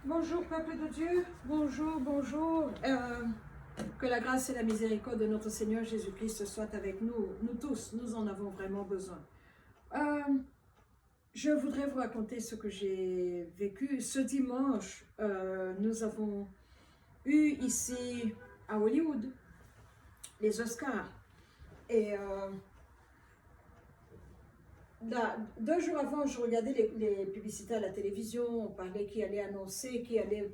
Bonjour peuple de Dieu, bonjour, bonjour. Que la grâce et la miséricorde de notre Seigneur Jésus-Christ soient avec nous, nous tous, nous en avons vraiment besoin. Je voudrais vous raconter ce que j'ai vécu. Ce dimanche, nous avons eu ici à Hollywood les Oscars. Et 2 jours avant, je regardais les publicités à la télévision, on parlait qui allait annoncer, qui allait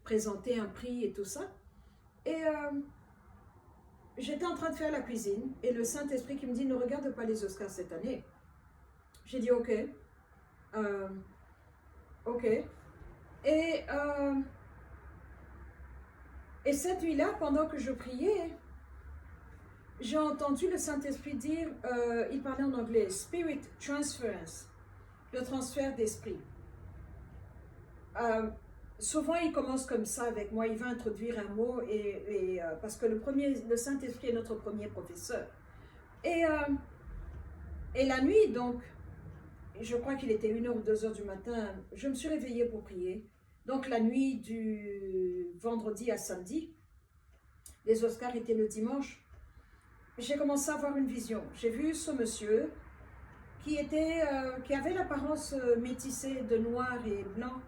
présenter un prix et tout ça. Et j'étais en train de faire la cuisine et le Saint-Esprit qui me dit ne regarde pas les Oscars cette année. J'ai dit ok. Ok. Et cette nuit-là, pendant que je priais, j'ai entendu le Saint-Esprit dire, il parlait en anglais, Spirit Transference, le transfert d'esprit. Souvent, il commence comme ça avec moi, il va introduire un mot, parce que le Saint-Esprit est notre premier professeur. Et la nuit, donc, je crois qu'il était 1h ou 2h du matin, je me suis réveillée pour prier. Donc, la nuit du vendredi à samedi, les Oscars étaient le dimanche, j'ai commencé à avoir une vision. J'ai vu ce monsieur qui avait l'apparence métissée de noir et blanc.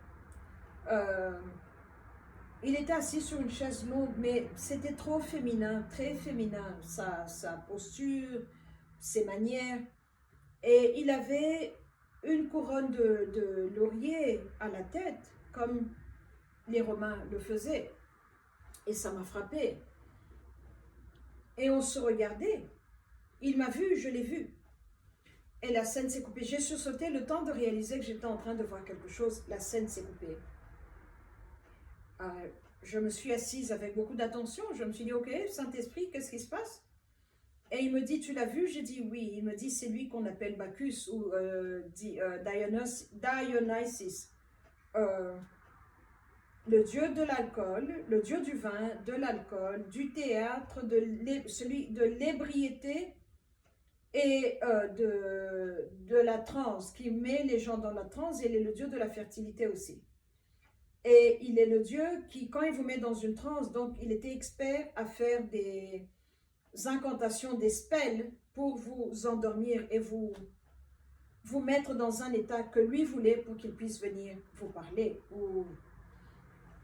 Il était assis sur une chaise longue, mais c'était trop féminin, très féminin, sa posture, ses manières. Et il avait une couronne de laurier à la tête, comme les Romains le faisaient. Et ça m'a frappée. Et on se regardait. Il m'a vu, je l'ai vu. Et la scène s'est coupée. J'ai sursauté le temps de réaliser que j'étais en train de voir quelque chose. La scène s'est coupée. Je me suis assise avec beaucoup d'attention. Je me suis dit, ok, Saint-Esprit, qu'est-ce qui se passe? Et il me dit, tu l'as vu? J'ai dit oui. Il me dit, c'est lui qu'on appelle Bacchus ou Dionysus. Le dieu de l'alcool, le dieu du vin, de l'alcool, du théâtre, celui de l'ébriété et de la transe, qui met les gens dans la transe, et il est le dieu de la fertilité aussi. Et il est le dieu qui, quand il vous met dans une transe, donc il était expert à faire des incantations, des spells pour vous endormir et vous mettre dans un état que lui voulait pour qu'il puisse venir vous parler.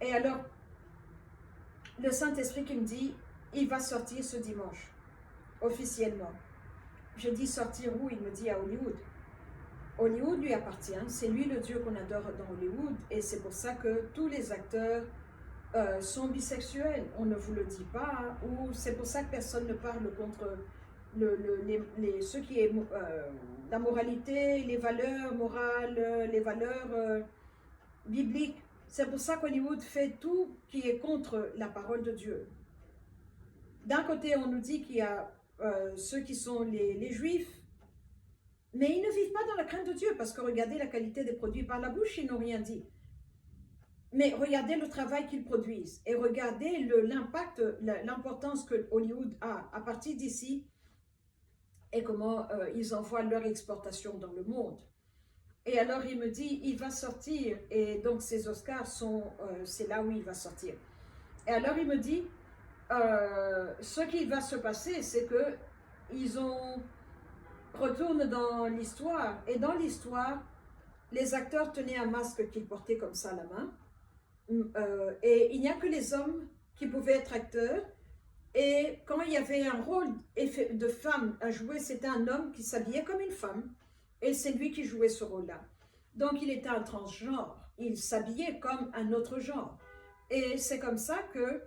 Et alors, le Saint-Esprit qui me dit, il va sortir ce dimanche, officiellement. Je dis sortir où? Il me dit à Hollywood. Hollywood lui appartient, c'est lui le Dieu qu'on adore dans Hollywood, et c'est pour ça que tous les acteurs sont bisexuels. On ne vous le dit pas, hein, ou c'est pour ça que personne ne parle contre ce qui est la moralité, les valeurs morales, les valeurs bibliques. C'est pour ça qu'Hollywood fait tout qui est contre la parole de Dieu. D'un côté, on nous dit qu'il y a ceux qui sont les Juifs, mais ils ne vivent pas dans la crainte de Dieu, parce que regardez la qualité des produits par la bouche, ils n'ont rien dit. Mais regardez le travail qu'ils produisent, et regardez l'impact, l'importance que Hollywood a à partir d'ici, et comment ils envoient leur exportation dans le monde. Et alors il me dit, il va sortir, et donc ces Oscars c'est là où il va sortir. Et alors il me dit, ce qui va se passer, c'est que ils retournent dans l'histoire, et dans l'histoire, les acteurs tenaient un masque qu'ils portaient comme ça à la main, et il n'y a que les hommes qui pouvaient être acteurs, et quand il y avait un rôle de femme à jouer, c'était un homme qui s'habillait comme une femme, et c'est lui qui jouait ce rôle-là. Donc il était un transgenre, il s'habillait comme un autre genre. Et c'est comme ça que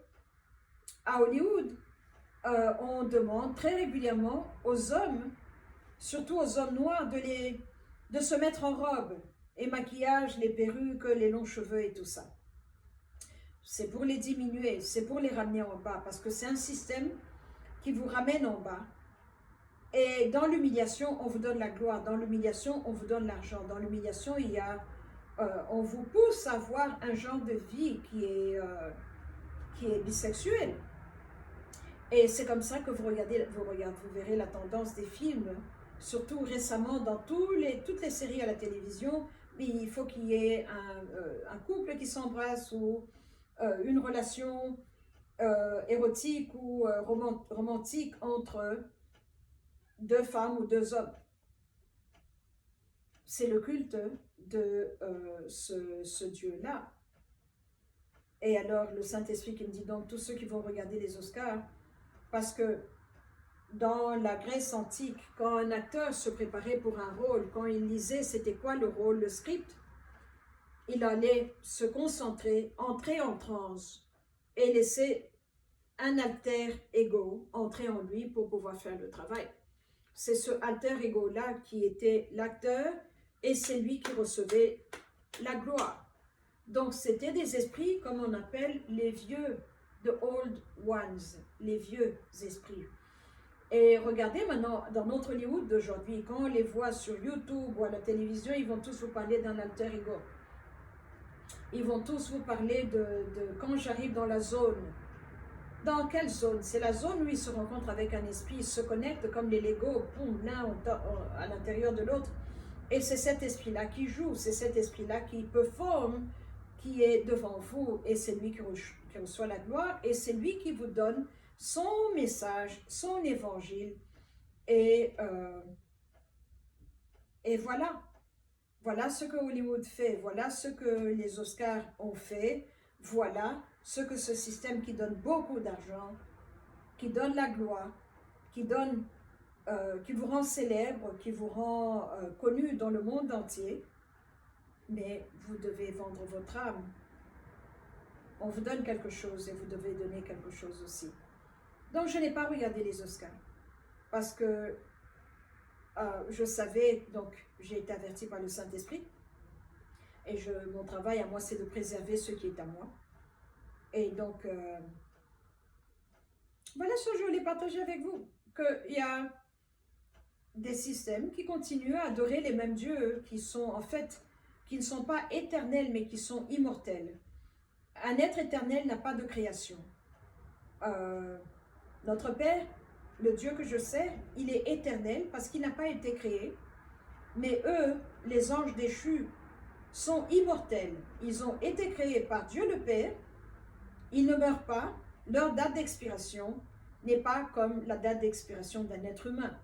à Hollywood, on demande très régulièrement aux hommes, surtout aux hommes noirs, de se mettre en robe, et maquillage, les perruques, les longs cheveux et tout ça. C'est pour les diminuer, c'est pour les ramener en bas, parce que c'est un système qui vous ramène en bas. Et dans l'humiliation, on vous donne la gloire. Dans l'humiliation, on vous donne l'argent. Dans l'humiliation, on vous pousse à avoir un genre de vie qui est bisexuel. Et c'est comme ça que vous verrez la tendance des films, surtout récemment dans toutes les séries à la télévision, il faut qu'il y ait un couple qui s'embrasse ou une relation érotique ou romantique entre deux femmes ou deux hommes. C'est le culte de ce Dieu-là. Et alors le Saint-Esprit qui me dit donc tous ceux qui vont regarder les Oscars, parce que dans la Grèce antique, quand un acteur se préparait pour un rôle, quand il lisait c'était quoi le rôle, le script, il allait se concentrer, entrer en transe et laisser un alter ego entrer en lui pour pouvoir faire le travail. C'est ce alter ego-là qui était l'acteur et c'est lui qui recevait la gloire. Donc c'était des esprits comme on appelle les vieux, the old ones, les vieux esprits. Et regardez maintenant, dans notre Hollywood d'aujourd'hui, quand on les voit sur YouTube ou à la télévision, ils vont tous vous parler d'un alter ego. Ils vont tous vous parler de quand j'arrive dans la zone. Dans quelle zone? C'est la zone où ils se rencontrent avec un esprit, ils se connectent comme les Legos, boum, l'un à l'intérieur de l'autre. Et c'est cet esprit-là qui joue, c'est cet esprit-là qui performe, qui est devant vous, et c'est lui qui reçoit la gloire, et c'est lui qui vous donne son message, son évangile, et voilà. Voilà ce que Hollywood fait, voilà ce que les Oscars ont fait, voilà ce que ce système qui donne beaucoup d'argent, qui donne la gloire, qui vous rend célèbre, qui vous rend connu dans le monde entier, mais vous devez vendre votre âme. On vous donne quelque chose et vous devez donner quelque chose aussi. Donc je n'ai pas regardé les Oscars parce que je savais, donc j'ai été avertie par le Saint-Esprit et mon travail à moi c'est de préserver ce qui est à moi. Et donc voilà ce que je voulais partager avec vous, qu'il y a des systèmes qui continuent à adorer les mêmes dieux qui sont en fait, qui ne sont pas éternels mais qui sont immortels. Un être éternel n'a pas de création. Notre Père, le Dieu que je sers, il est éternel parce qu'il n'a pas été créé. Mais eux, les anges déchus, sont immortels. Ils ont été créés par Dieu le Père. Ils ne meurent pas. Leur date d'expiration n'est pas comme la date d'expiration d'un être humain.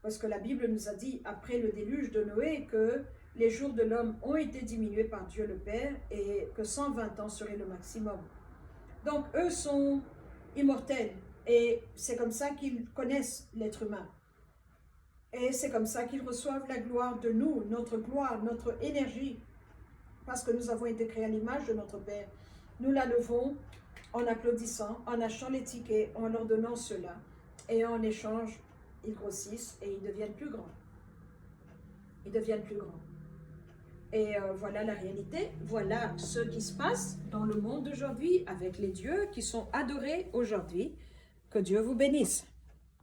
Parce que la Bible nous a dit, après le déluge de Noé, que les jours de l'homme ont été diminués par Dieu le Père et que 120 ans serait le maximum. Donc, eux sont immortels. Et c'est comme ça qu'ils connaissent l'être humain. Et c'est comme ça qu'ils reçoivent la gloire de nous, notre gloire, notre énergie. Parce que nous avons été créés à l'image de notre Père. Nous la levons en applaudissant, en achetant les tickets, en leur donnant cela. Et en échange, ils grossissent et ils deviennent plus grands. Ils deviennent plus grands. Et voilà la réalité, voilà ce qui se passe dans le monde d'aujourd'hui avec les dieux qui sont adorés aujourd'hui. Que Dieu vous bénisse.